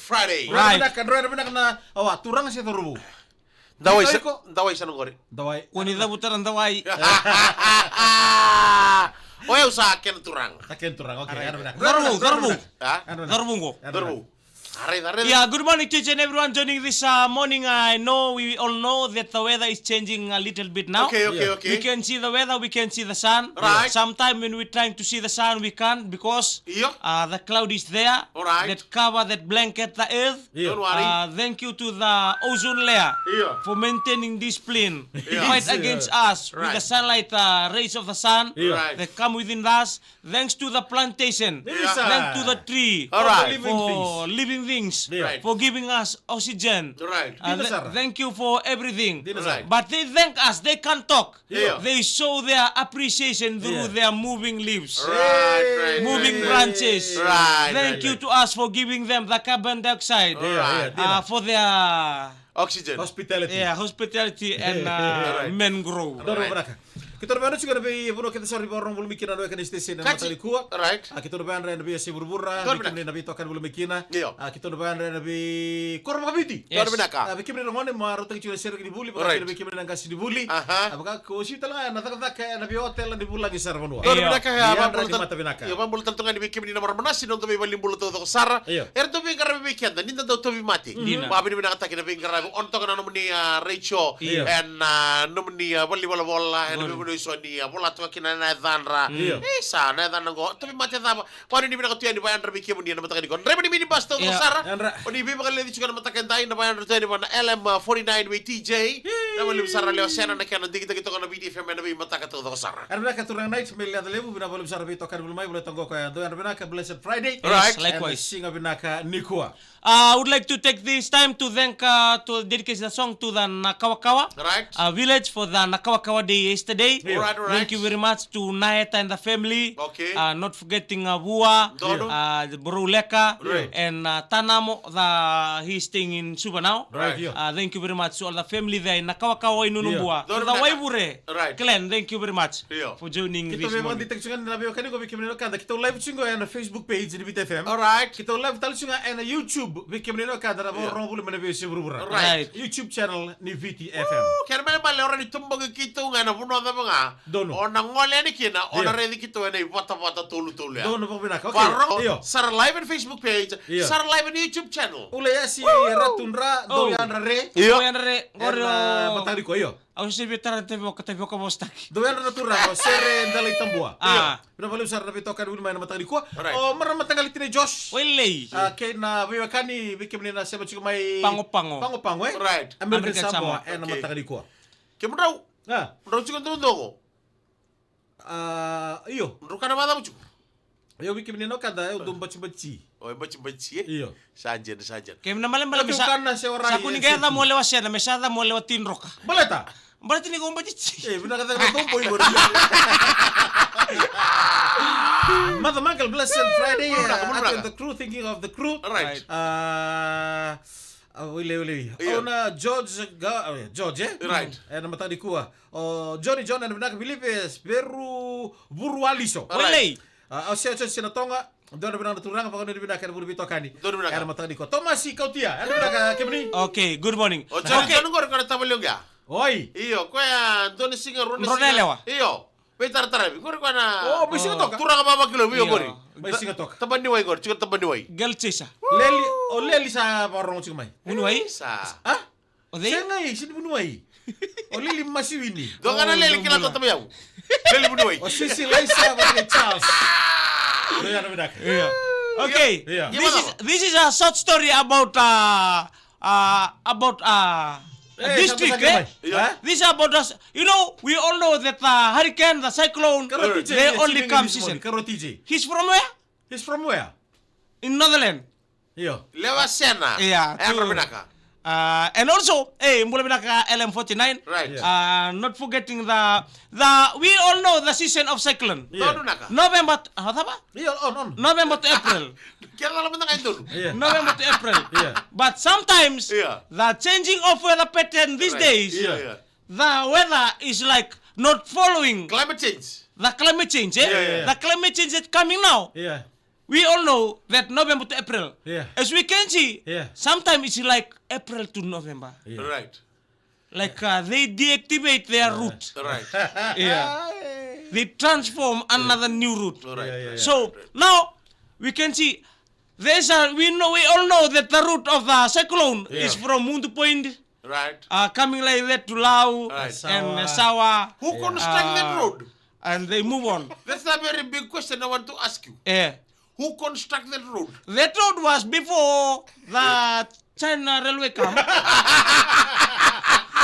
Friday. Right. Benak na turang si Torubu. Dawai sa nungori. Dawai. Kunida butaran tawai. Oya usahakan turang. Taken turang. Oke. Garbu. Ha? Garbu. Dorbu. Are. Yeah, good morning to each and everyone joining this morning. I know we all know that the weather is changing a little bit now. Okay. We can see the weather, we can see the sun. Right. Sometimes when we're trying to see the sun, we can't because Iyo. the cloud is there Alright. that cover, that blanket the earth. Don't worry. Thank you to the ozone layer Iyo. for maintaining discipline. Yeah. Fight against us with the Right. sunlight rays of the sun Right. that come within us. Thanks to the plantation. Yeah. Thanks to the tree. Alright. For living things. Yeah. For giving us oxygen. Right. Thank you for everything. Right. But they thank us. They can't talk. Yeah. They show their appreciation through their moving leaves. Right. Moving branches. Right. Thank you to us for giving them the carbon dioxide. Right. For their Oxygen. Hospitality. hospitality and Right. mangrove. Doro Benak. Kita udah kita nabi buno kita sorry borong belum mikina no kan station na matali kuwa. Right. Kita udah nabi si burbura, Doro bikin nabi tokan belum mikina. Iyo. Kita udah nabi korma kabiti. Yes. Dorbu naka. Bikin na ngone maro tang chula sir di buli, Right. bikin na ngasi di buli. Aha. Apakah ko si tala na taka nabi hotel di bulang isar manua. Dorbu Iyo. naka Iya, ya. berarti mata binaka. Yo mambulutan tungan di bikin ni nomor manasi non tobi balimbulo to sara. Iyo. To bi karabi bikin da ninda to tobi mati. Dina. Mabi ni binaka takina bi karabi on to kana nomni Rachel Iyo. and nomni bali bola and bi so ni bola to kina na dhanra. Iyo. Sa na dhanra go tobi mati da pa ni binaka tuyan di bayan rabi kimu ni na mataka ni kon. Rebe ni mini basto to Iya. sara. Andra. Oni bi bakal ledi juga mataka dai na bayan tuyan di bana LM49 with TJ. Na bali sara leo sena na kana dikita kita kana BDFM na bi mataka to sara. Arbinaka turang night miliar lebu bina belum sarabi tokan belum mai boleh tonggo kaya do arbinaka blessed Friday. Right. Yes, likewise. Singa binaka nikua. I would like to take this time to thank, to dedicate the song to the Nakawakawa Right. village for the Nakawakawa Day yesterday. Alright. Thank you very much to Naeta and the family. Okay. Not forgetting Bua, Dono. Boruleka, Right. and Tanamo, he's staying in Suba now. Right. Yo. Thank you very much to all the family there in Nakawakawa in Nunumbua. Dono To the Naka. Waibure Right. clan, thank you very much Yeah. for joining Kita this memang morning. deteksungan nabi kani ko bikin kanda kita live chungo na Facebook page di Bit FM. Alright. Kita live tal chunga na YouTube bikin kanda na borong bulu menabi si burbura. Right. YouTube channel ni VT FM. Kaya naman bale orang itumbag kita nga na puno da mga. Dono. O nangole ni kina o Yeah. na ready kita na ibata tulu-tulu ya. Doon po binaka. Parang Iyo. Sara live on Facebook page, Yeah. Sara live on YouTube channel. Ule ya si Ratunra do yan re. Oh, yan re, Matali ko iyo. Ako si Bitaran TV ko bostaki. Do yan Ratunra ko sere dalay tambua. Ah. Pinapalim sar na bitokan ul may na matali ko. Right. O maram matagal tini Josh. Wele. Kay na biwa kani bikin na sa chiko may Pango-pango. Pango eh. Right. American American Samoa Samoa. na Okay. matali ko. Kaya mo daw, Ah. chicken tundo ko. Iyo. Ruka na mata mo chico. Yo bikin no kada yo dum baci. O baci-baci eh. Iyo. Sajan. Kaya malam Tapi bukan na siya oray. sa kuning kaya mo lewa siya na mesada mo lewa tinro ka. Baleta. Berarti ni ko mbajit. Benar kata kata tumpoy mo. Mother Michael, blessed Friday. Muna. The crew, thinking of the crew. Right. Uli. Iyo. Na George, eh? Right. Na matadi kuha. Johnny John, na binaka Bilipes, Peru, Burualiso. Wele. Siya sinatonga. Doon na binaka turang, pag ano binaka na Burubito Kani. Doon na binaka. Na matadi ko. Thomas, ikaw tiya. Ano binaka, Kibni? Okay, good morning. O John ko na tabalong ya. Oi. Iyo, kaya Tony Singer Ronele wa. Iyo. Wait tara. Ko na. Oh, may singa toka. Turang ka ba kilo Iyo. biyo gori. May singa toka. Taban ni way gori, chicken taban ni way. Girl chisa. Leli sa parong sigmay. Unway? Sa. Ah? O Siya de? nga eh, sino bunuay? O Lili Masiwini. Do ka na leli kila to tabayaw. Leli mo ni way. O Sisi Liza kay Charles. Doon yan namin ako. Okay. Yeah. This is a short story about district, sampai-sampai. Yeah. This is about us. You know, we all know that the hurricane, the cyclone, Karo TJ, they yeah, only singing come this season. morning. Karo TJ. He's from where? He's from where? In Netherlands. Iyo. Lewa sena. Yeah, Eh, true. binaka. And also, mula binaka LM49. Right. Not forgetting we all know the season of cyclone. Yeah. Todo naka. November, apa ba? Iyo, on. November to April. Kaya alam mo na kayo doon. Yeah. November to April. Yeah. But sometimes Yeah. the changing of weather pattern these Right. days, Yeah. the weather is like not following Climate change. the climate change. Yeah. The climate change that's coming now. Yeah. we all know that November to April. Yeah. As we can see, Yeah. sometimes it's like April to November. Yeah. Right. Like they deactivate their route. Right. Yeah. They transform another new route. Right. Yeah. So now we can see we all know that the route of the cyclone is from Mundu Point, Right. coming like that to Lau Right. and Sawa, Who construct that road? and they move on. That's a very big question I want to ask you. Yeah. Who construct that road? That road was before the China Railway come,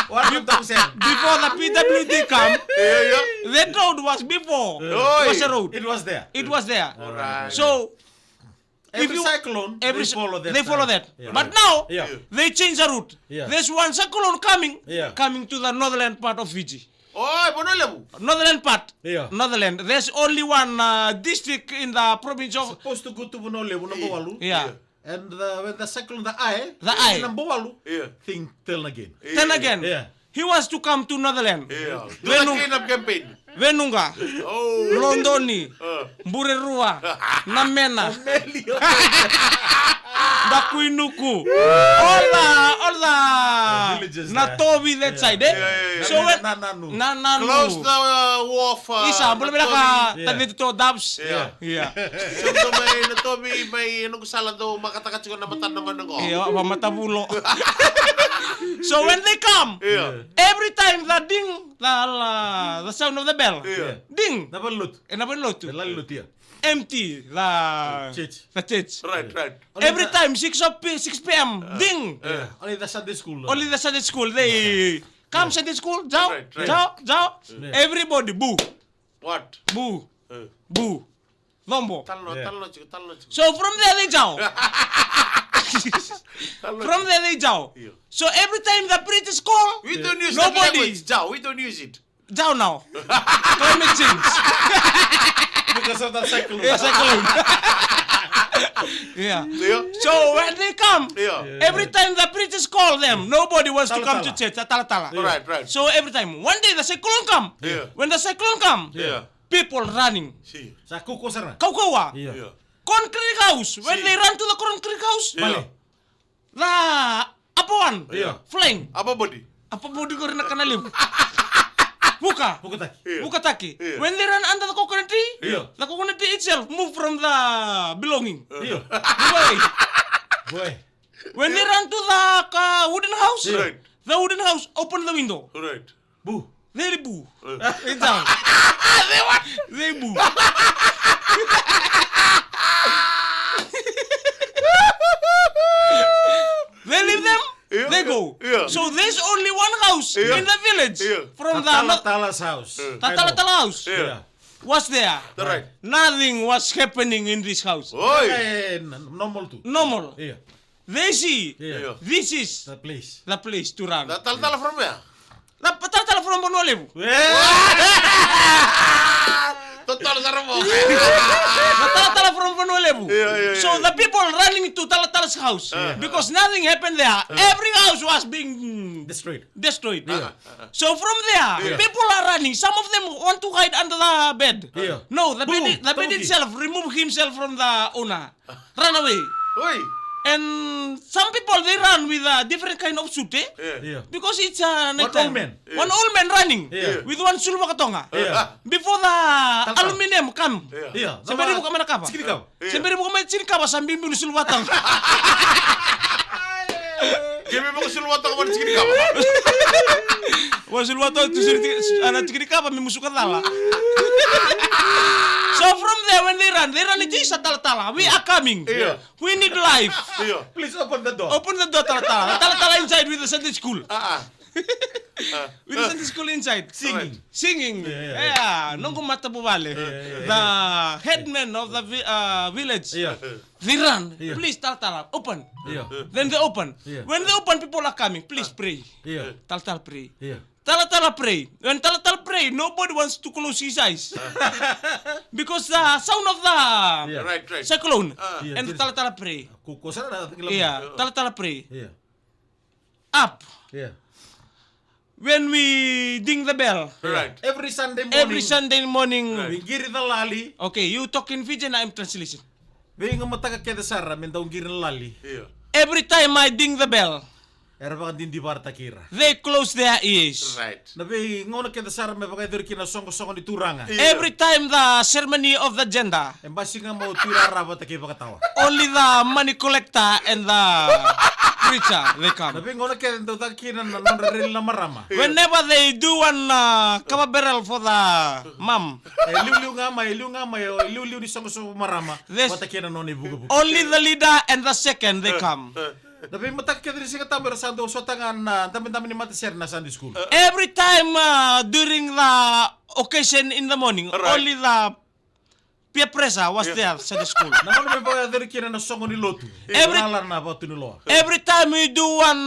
What you saying? before the PWD come. Yeah. That road was before. Oi. Was a road. It was there. It was there. Right. So Every cyclone, they follow that. They follow that. Yeah. But now Yeah. they change the route. Yeah. There's one cyclone coming, Yeah. coming to the northern part of Fiji. Oh, Bonolemu. Northern part. Yeah. Northern. There's only one district in the province of. Supposed to go to Bonole, Nambowalu. Yeah. And when the cyclone, the eye, Nambowalu, Yeah. thing turn again. Then again, Yeah. he wants to come to Northern. Yeah. Do the cleanup campaign. Venunga, Oh. Londoni, Mburerua, Namena, Bakuinuku, all the villages Natobi that side, eh? Yeah. So when Nananu. Nananu, Close the wharf. Isa, boleh bila ka Yeah. tadi to dabs. Yeah. Yeah. So may natobi may anong kasalan daw makatakat siguro na mata naman ng Iya, mata bulo. So when they come, Yeah. every time the ding, the sound of the bell, Yeah. ding, Nabalut. nabalut, Lalut ya. empty Church. the church. Right. Every time 6 p.m. ding. Only the Sunday school. Only the Sunday school they come Sunday school. Jao, Right. jao. Everybody boo, What? boo, boo, lombo. Talno Yeah. chico. So from there they jao. From there they jao. Yeah. So every time the British call, We don't use Nobody. that language, Jao. We don't use it. jao now. Climate change. Because of that cyclone. Yeah, cyclone. Yeah. Yeah. So when they come, Yeah. every time the British call them, nobody wants to come to Tala-tala. church. Tala-tala. Right. So every time, one day the cyclone come. Yeah. When the cyclone come, Yeah. people running. See. Sa kuko sana. Kaukawa. Yeah. Yeah. Concrete house. When Si. they run to the concrete house, Yeah. the apuan, Yeah. flying. Apa body? Apa body ko rin nakanalim? Buka. Pukutaki. Yeah. Bukataki. Yeah. When they run under the coconut tree, Yeah. the coconut tree itself move from the belonging. Yeah. Away. Boy. When they run to the wooden house, Right. the wooden house open the window. Right. Bu. They boo. They down. They boo. They leave them. Yeah. They go. Yeah. So there's only one house Yeah. in the village Yeah. from the Tala's house. Tala house. Yeah. Was there? Right. Nothing was happening in this house. Oi. Normal too. Normal. Yeah. They see Yeah. this is The place. the place to run. Tal from where? Tala from Bonolevu. Total saramo. Tala from Bonolevu. Yeah. So the people running to Tala's house because nothing happened there. Every house was being Destroyed. destroyed. So from there, people are running. Some of them want to hide under the bed. Yeah. No, the Boom. bed Donkey. itself remove himself from the owner. Run away. Oi. And some people they run with a different kind of suit, eh? Yeah. Because it's a One old man. One old man running Yeah. with one sulwa katonga. Yeah. Before the aluminium come. Yeah. Sembari buka mana kapa? Sikit kau. Sembari buka mana sini kapa sambil bulu sulwa tang. Kimi mo sulwa to man sikit ka. Wa sulwa to tu sini anak sini kapa mimusukan tala. So from there when they run itu isa tala. We are coming. Yeah. We need life. Yeah. Please open the door. Open the door tala. Tala inside with the Sunday school. Ah. With the Sunday school inside. Singing. Yeah. Nunggu mata bubale. The headman of the village. Yeah. They run. Yeah. Please tala. Open. Yeah. Then they open. Yeah. When they open, people are coming. Please pray. Yeah. Tala pray. Yeah. Tala pray. When Tala pray, nobody wants to close his eyes. Because the sound of the Yeah. Right. cyclone. Yeah, And just- Tala pray. Kuko sana tinggal. Yeah. Tala pray. Yeah. Up. Yeah. When we ding the bell. Right. Every Sunday morning. Every Sunday morning. We giri the lali. Okay, you talk in Fijian, I'm translation. Bing mataka keda sara men daung girin lali. Iya. Every time I ding the bell, Era baka din di barta kira. they close their ears. Right. Nabi ngono keda sara me baka dur kina songo di turanga. Iya. Every time the ceremony of the gender, Embasi nga mau tira raba take baka tawa. only the money collector and the preacher, they come. Nabi ngono keda ndo takina na rel na marama. Whenever they do one cover barrel for the mom, Liu liu di songo marama. This- Bata kina noni bugu. only the leader and the second, they come. Nabi matak keda di singa tamber sando so tangan na tamen-tamen ni mata ser na Sunday school. Every time during the occasion in the morning, Right. only the peer pressure was there at the school. Na ngono me baka dur kina na songo ni lotu. Every- Nalar na batu ni loa. Every time we do one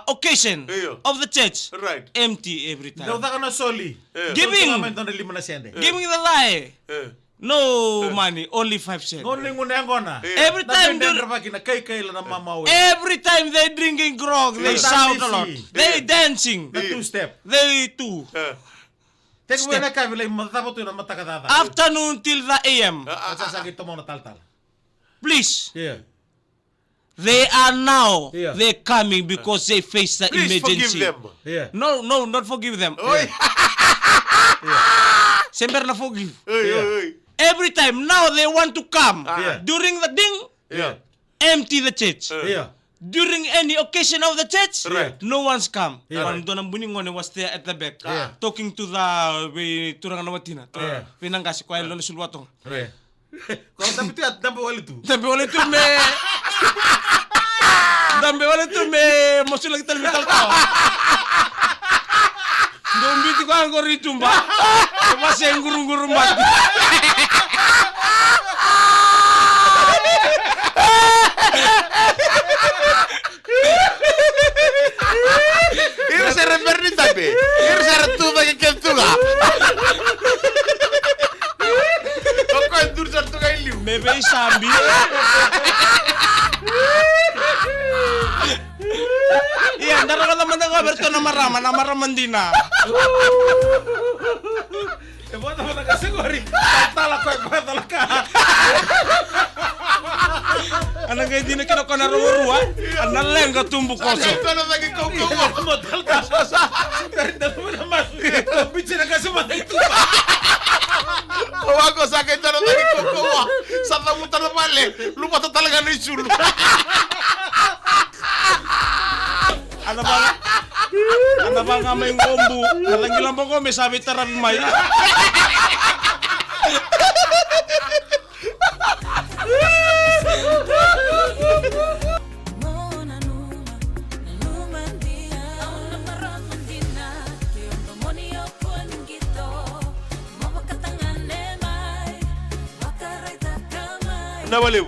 occasion Yeah. of the church, Right. empty every Daw time. taka na soli. Giving. Ngamen don lima na sende. Giving the lie, Eh. no money, only 5 cents. Ngono ngone ngona. Every time den they- rabaki na kay la na mama we. Every time they drinking grog, they Yeah. shout a lot. Yeah. They dancing. Na two step. They too. Tek we na kabila matabo to na mataka dada. Afternoon till the AM. Sasagi to mo na tal. Please, Yeah. they are now. Yeah. They're coming because they face the Please forgive emergency. them. Yeah. No, not forgive them. Oy. Semper na forgive. Oy, Yeah. oy, oy. Every time now they want to come. Yeah. During the ding, Yeah. empty the church. Yeah. During any occasion of the church, Right. no one's come. Yeah. Ang doon ang buningone was there at the back, Yeah. talking to the turang nawatina. Yeah. Pinangkasi ko ay lolo sulwatong. Yeah. Kalau tapi tu dambe wali tu. Dambe wala ito me... Dambe wala ito me... Mosul lagi talmital tao. Doon biti ko ang koritumba. Kasi ang gurung-gurung mati. Io sarei per rintabe. Io sarei tu che kentuga. Kok endur satu kali liu. Bebe sambi. Iya, ndara ka naman ng Alberto na maraman din na. Eh buat apa nak kasih gori? Tala ko tala ka. Anong kayo di na kinako na ruwa-ruwa? Anong lang ka tumbo koso. Ito na lagi kau kau. Modal ka. Dari dalam na mas. Bicara kasih mata itu. Kau ako sakit na lagi kau kau. Sa tamutan na pale. Lupa to talaga ni sulu. Ano ba nga may ngombo? Nalangi lang ba ko, may sabi taran may. Mona numa, naluma dia, na maramon din na, kayong demonyo pun gitu, mawakatangan nemay, wakaray takamay. Nawaliw.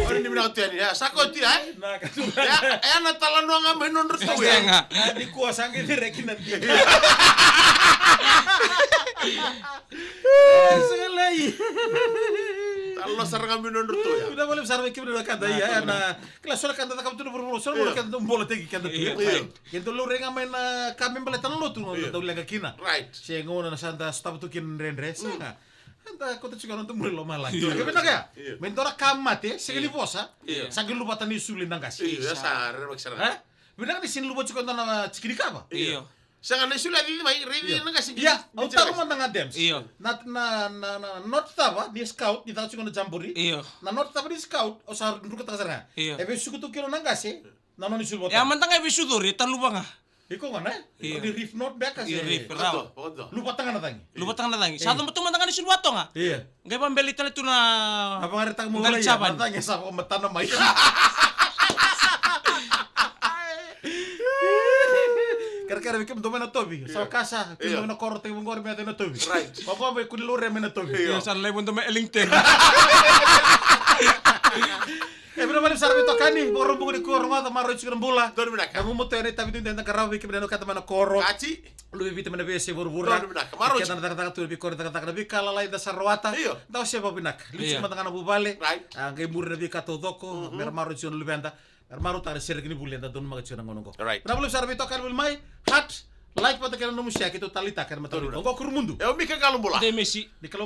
Ano ni mina tiyan ya? Sako ti ay. Nah, Ya, na talano nga menon resto Kaya ya. nga. di kuasa ang direkin nanti. Segalai. Talo sarang menon resto ya. Udah boleh besar mikir udah kata ya na kelas sudah kata kamu tuh berburu sudah kata tuh bola tegi kata tuh. Iya. Kento lu renga main kami beletan lu tuh tahu lega kina. Right. Saya ngono na santa stop tuh kin rendre sanga. Anta kota juga nonton mulai lama lagi. Tapi nak ya? Mentora kamate segala posa. Sagil lupa tani sulin nangkas. Iya, sar maksara. Hah? Benar di sini lupa juga nonton cikini kapa? Iyo. Sanga na sula di mai ready na kasi. Ya, au tahu mana ngadems. Iyo. Na not tava di scout di tahu juga na jambori. Iyo. Na not tava di scout o sa nduka takasara. Iya. Ebe suku tu kilo nangase. Na no ni sulbota. Ya mantang kayo bisudori, tan lupa nga. Iko ngana? Iya. Di riff not back kasi. Iyo, riff. Pagod, pagod. Lupa tangan na tangi. Lupa tangan na tangi. Sa mo tumantang ka ni Silwato nga. Iya. Gaya pambeli tala ito na... Apa nga tang mo Galit ya? saban. Matanya sa ko matana may. Kara-kara bikin domen na tobi. Sa kasa, Iya. kung na korte mo ngor na tobi. Right. Papa may kunilore me na tobi. Iyo, sa lay mo may elingter. Pero malim sarap ito kani, moro bugo di koro nga maro itu kan bola. Doon minaka. Kamu mo tene tapi tu tentang karawi ke kata mana koro. Kaci. Lu bibit mana bese buru-buru. Doon minaka. Maro. Kita tang tu bi koro tang bi kala lai da sarwata. Iyo. Tahu siapa binak. Lu Iya. cuma tangana bubale. Right. Ang mur na bi kato doko, mer maro itu lu benda. Mer maro tar ser kini bulenda don maga chuna ngono. Right. Pero malim sarap ito kan mai hat like pata kana no musya kito talita kan mata. Doon minaka. Ngo kur mundu. Ya umi ka kalumbola. Hindi, Messi. Di kalungan